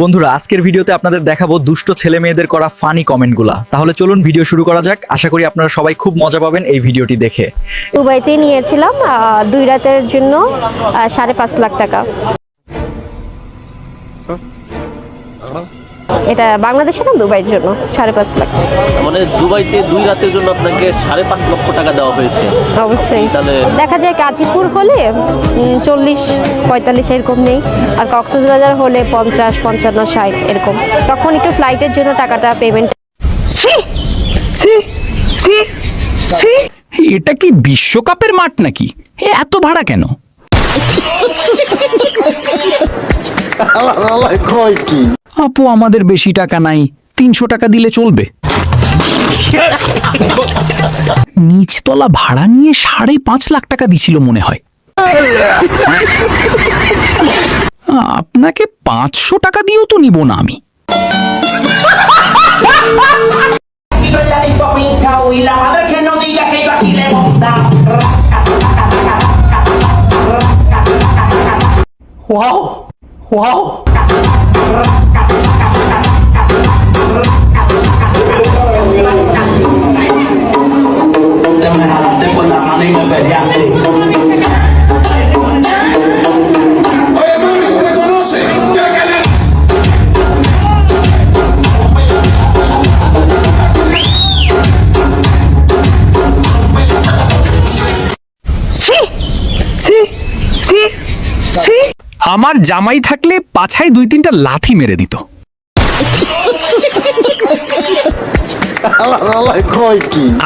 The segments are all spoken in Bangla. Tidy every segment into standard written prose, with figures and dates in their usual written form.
বন্ধুরা আজকের ভিডিওতে আপনাদের দেখাবো দুষ্ট ছেলে মেয়েদের করা ফানি কমেন্টগুলা। তাহলে চলুন ভিডিও শুরু করা যাক। আশা করি আপনারা সবাই খুব মজা পাবেন এই ভিডিওটি দেখে। দুবাইতে নিয়েছিলাম 2 রাতের জন্য 5.5 লাখ টাকা। এটা বাংলাদেশে না, দুবাইয়ের জন্য 5.5 লাখ। মানে দুবাইতে 2 রাতের জন্য আপনাকে 5.5 লক্ষ টাকা দেওয়া হয়েছে। অবশ্যই তাহলে দেখা যায় গাজীপুর হলে 40-45 এরকম নেই, আর কক্সবাজার হলে 50-55-60 এরকম। তখন একটু ফ্লাইটের জন্য টাকাটা পেমেন্ট। এটা কি বিশ্বকাপের মাঠ নাকি? এত ভাড়া কেন? আপু আমাদের বেশি টাকা নাই, 300 টাকা দিলে চলবে। নিচতলা ভাড়া নিয়ে 5.5 লাখ টাকা দিছিল মনে হয়। আপনাকে 500 টাকা দিয়েও তো নিব না আমি। Y la madre que no diga que yo aquí le monta. Wow, wow. Te me jalaste por la mano y me peleaste. Oye, mami, ¿tú me conoces? আমার জামাই থাকলে পাছায় 2-3টা লাথি মেরে দিত।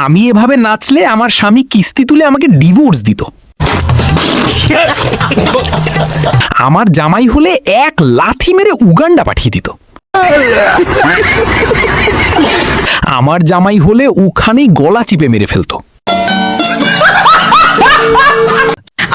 আমি এভাবে নাচলে আমার স্বামী কিস্তি তুলে আমাকে ডিভোর্স দিত। আমার জামাই হলে 1 লাথি মেরে উগান্ডা পাঠিয়ে দিত। আমার জামাই হলে ওখানেই গলা চিপে মেরে ফেলতো।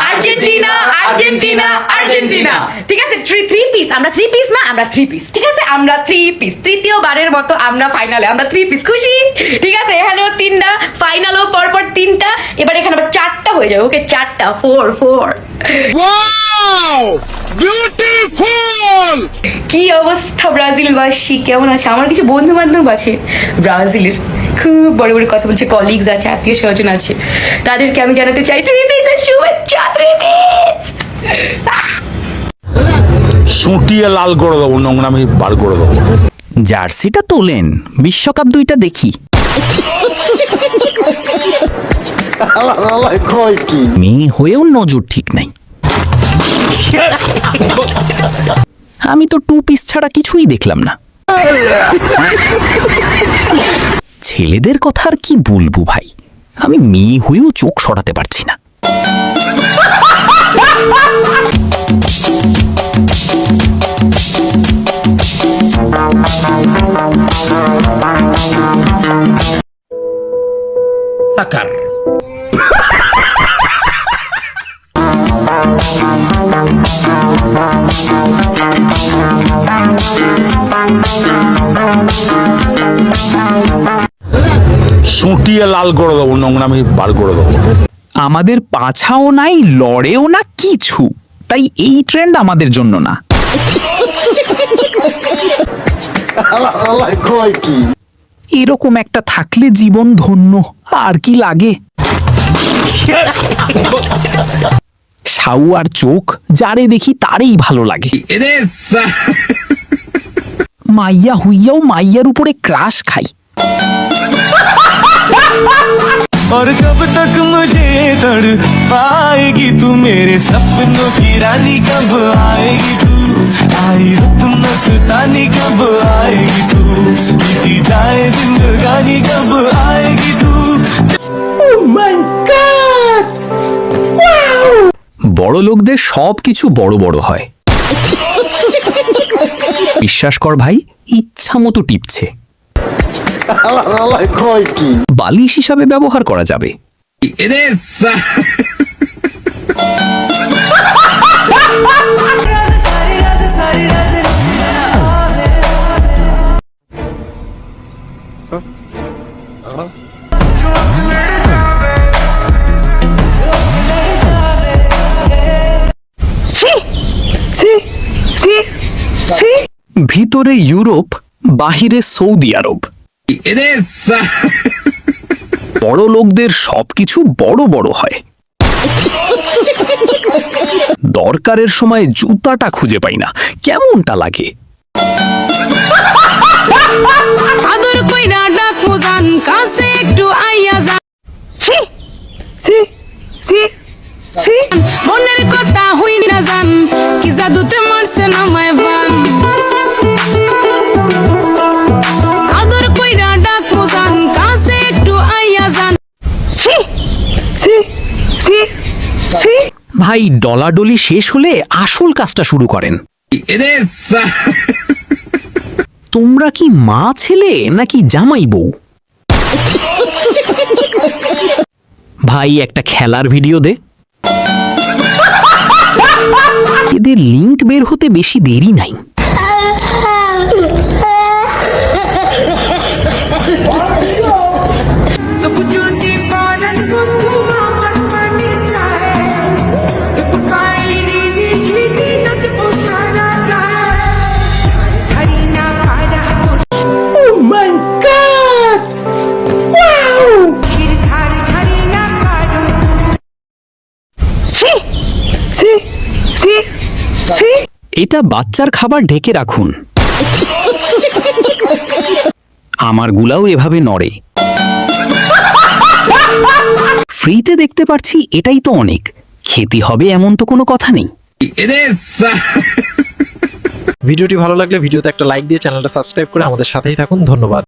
Argentina Argentina Argentina. ঠিক আছে, থ্রি পিস। আমরা থ্রি পিস না, আমরা থ্রি পিস। ঠিক আছে, আমরা থ্রি পিস। তৃতীয়বারের মতো আমরা ফাইনালে, আমরা থ্রি পিস। খুশি? ঠিক আছে, এখানেও 3টা, ফাইনালও পরপর 3টা। এবার এখানে আবার 4টা হয়ে যাবে। ওকে, 4টা, 4। Wow, beautiful! কি অবস্থা ব্রাজিলবাসী, কেমন আছে? আমার কিছু বন্ধু বান্ধব আছে ব্রাজিলের, খুব বড় বড় কথা বলছে, কলিগস আছে, আত্মীয় স্বজন আছে। তাদেরকে আমি জানাতে চাই থ্রি পিসের শুভেচ্ছা। থ্রি পিস সুটিয়ে লাল করে দেবো, নোংরামি বার করে দেবো। জার্সিটা তোলেন, বিশ্বকাপ 2টা দেখি। মেয়ে হয়েও নজর ঠিক নাই। আমি তো 2 পিস ছাড়া কিছুই দেখলাম না। ছেলেদের কথা আর কি বলবো ভাই, আমি মেয়ে হয়েও চোখ সরাতে পারছি না। আকার সুটিয়ে লাল করে দেবো, নোংরামি বার করে দেবো। আমাদের পাছাও নাই, লড়েও না কিছু, তাই এই ট্রেন্ড আমাদের জন্য না। এরকম একটা থাকলে জীবন ধন্য, আর কি লাগে? সাউ আর চোখ যারে দেখি তারেই ভালো লাগে। মাইয়া হইয়াও মাইয়ার উপরে ক্রাশ খাই। और कब तक मुझे तड़पाएगी तू, मेरे सपनों की रानी कब आएगी तू, आई रुत मस्तानी कब आएगी तू, बीती जाए जिंदगानी कब आएगी तू। Oh my God! Wow! বড় লোকদের সব কিছু বড় বড় হয়। বিশ্বাস কর ভাই, ইচ্ছা মতো টিপছে। বালিশ হিসাবে ব্যবহার করা যাবে। ভিতরে ইউরোপ, বাহিরে সৌদি আরব। বড় লোকদের সবকিছু বড় বড় হয়। দরকারের সময় জুতাটা খুঁজে পাই না, কেমনটা লাগে। আদর কইরা ডাক মুজান কাছে একটু আইয়া যা মনের কথা হই না জান কি জাদুতে মারছে না মায় বান আদর কইরা ডাক মুজান কাছে একটু আইয়া যান ভাই ডলাডলি শেষ হলে আসল কাজটা শুরু করেন। তোমরা কি মা ছেলে নাকি জামাই বউ? ভাই একটা খেলার ভিডিও দে। এদের লিংক বের হতে বেশি দেরি নাই। এটা বাচ্চার খাবার, ঢেকে রাখুন। আমার গুলাও এভাবে নড়ে। ফ্রিতে দেখতে পারছি, এটাই তো অনেক। খেতে হবে এমন তো কোনো কথা নেই। ভিডিওটি ভালো লাগলে ভিডিওতে একটা লাইক দিয়ে চ্যানেলটা সাবস্ক্রাইব করে আমাদের সাথেই থাকুন। ধন্যবাদ।